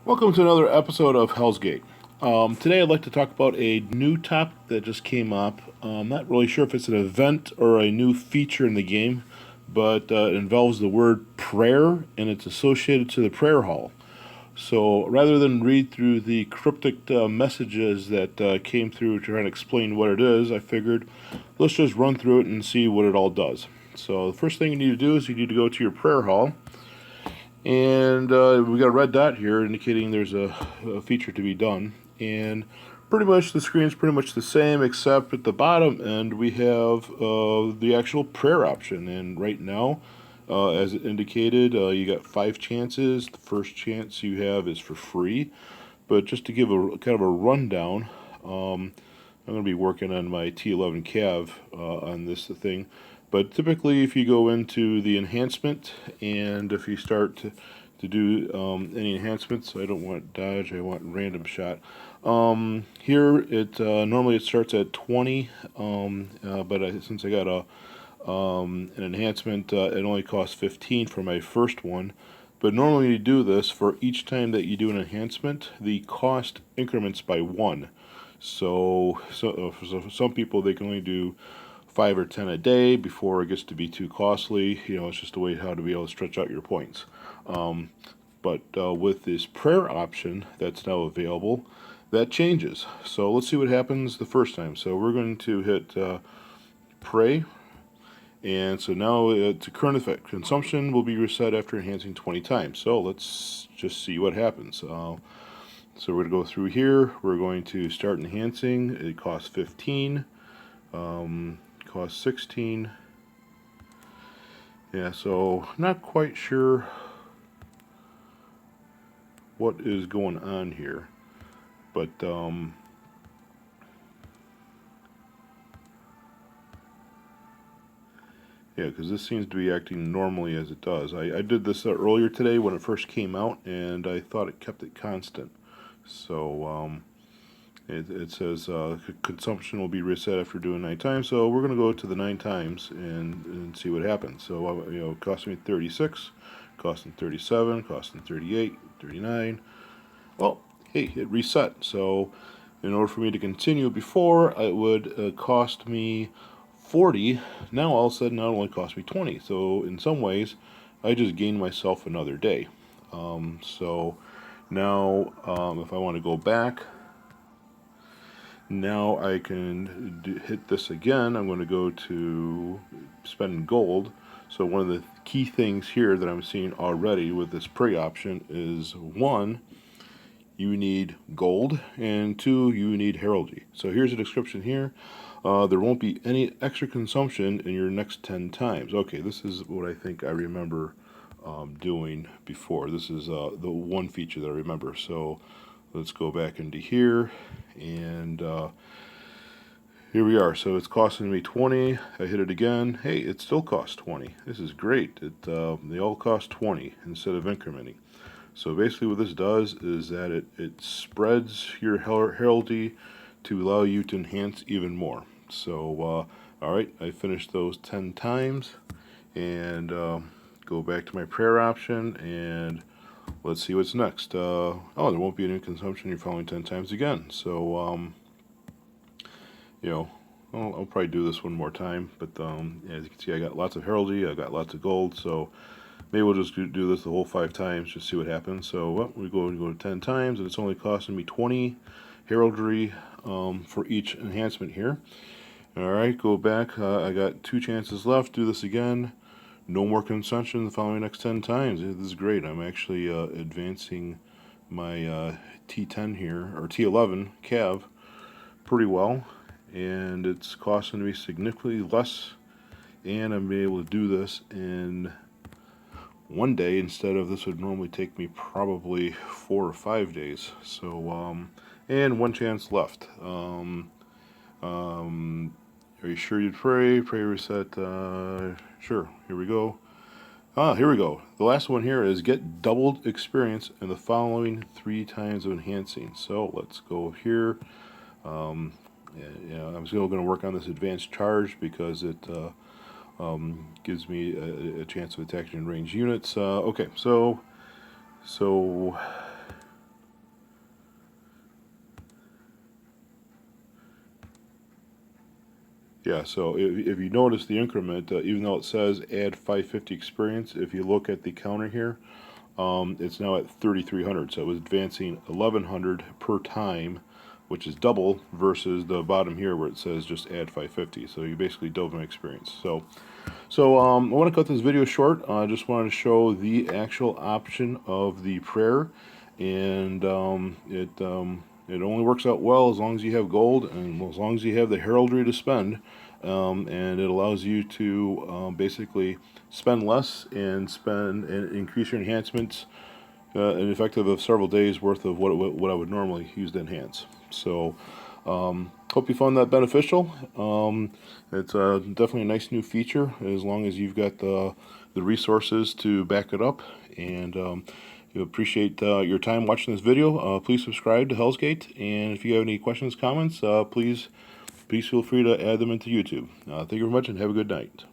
Welcome to another episode of Hell's Gate. Today I'd like to talk about a new topic that just came up. I'm not really sure if it's an event or a new feature in the game, but it involves the word prayer and it's associated to the prayer hall. So rather than read through the cryptic messages that came through to try and explain what it is, I figured let's just run through it and see what it all does. So the first thing you need to do is you need to go to your prayer hall. And we got a red dot here indicating there's a feature to be done. And pretty much the screen's pretty much the same, except at the bottom end we have the actual prayer option. And right now, as it indicated, you got 5 chances. The first chance you have is for free. But just to give a kind of a rundown, I'm going to be working on my T11 Cav on this thing. But typically, if you go into the enhancement and if you start to do any enhancements, I don't want dodge, I want random shot. Here, it normally it starts at 20, but since I got an enhancement, it only costs 15 for my first one. But normally, when you do this, for each time that you do an enhancement, the cost increments by 1. So for some people, they can only do 5 or 10 a day before it gets to be too costly. You know, it's just a way how to be able to stretch out your points. But with this prayer option that's now available, that changes. So let's see what happens the first time. So we're going to hit pray. And so now it's a current effect. Consumption will be reset after enhancing 20 times. So let's just see what happens. So we're going to go through here. We're going to start enhancing. It costs 15. Costs 16. Yeah, so not quite sure what is going on here. But yeah, because this seems to be acting normally as it does. I did this earlier today when it first came out, and I thought it kept it constant. So it says consumption will be reset after doing 9 times. So we're going to go to the 9 times and see what happens. So it cost me 36, costing 37, costing 38, 39. Well, hey, it reset. So in order for me to continue before, it would cost me 40. Now all of a sudden, it only cost me 20. So in some ways, I just gained myself another day. So now, if I want to go back, now I can hit this again. I'm going to go to spend gold. So one of the key things here that I'm seeing already with this pre option is 1, you need gold, and 2, you need heraldry. So here's a description here. There won't be any extra consumption in your next 10 times. Okay, this is what I think I remember doing before. This is the one feature that I remember. So let's go back into here, and here we are. So it's costing me 20. I hit it again. Hey, it still costs 20. This is great. They all cost 20 instead of incrementing. So basically what this does is that it spreads your heraldry to allow you to enhance even more. So, alright, I finished those 10 times, and go back to my prayer option, and let's see what's next. Oh, there won't be any consumption. You're following 10 times again. So, you know, I'll probably do this one more time. But as you can see, I got lots of heraldry. I got lots of gold. So maybe we'll just do this the whole 5 times, just see what happens. So we go to 10 times, and it's only costing me 20 heraldry for each enhancement here. Alright, go back. I got 2 chances left. Do this again. No more consumption the following next 10 times. This is great. I'm actually advancing my T10 here, or T11 Cav, pretty well. And it's costing me significantly less. And I'm being able to do this in one day instead of this would normally take me probably 4 or 5 days. So, and 1 chance left. Are you sure you'd pray? Pray reset. Sure. Here we go. Here we go. The last one here is get doubled experience in the following 3 times of enhancing. So let's go here. I'm still going to work on this advanced charge because it gives me a chance of attacking in range units. Okay, so Yeah, so if you notice the increment, even though it says add 550 experience, if you look at the counter here, it's now at 3,300. So it was advancing 1,100 per time, which is double versus the bottom here where it says just add 550. So you basically double my experience. So I want to cut this video short. I just wanted to show the actual option of the prayer, and it only works out well as long as you have gold and as long as you have the heraldry to spend, and it allows you to basically spend less and increase your enhancements an effective of several days worth of what I would normally use to enhance. So hope you found that beneficial. It's definitely a nice new feature as long as you've got the resources to back it up. And you appreciate your time watching this video. Please subscribe to Hell's Gate, and if you have any questions, comments, please feel free to add them into YouTube. Thank you very much, and have a good night.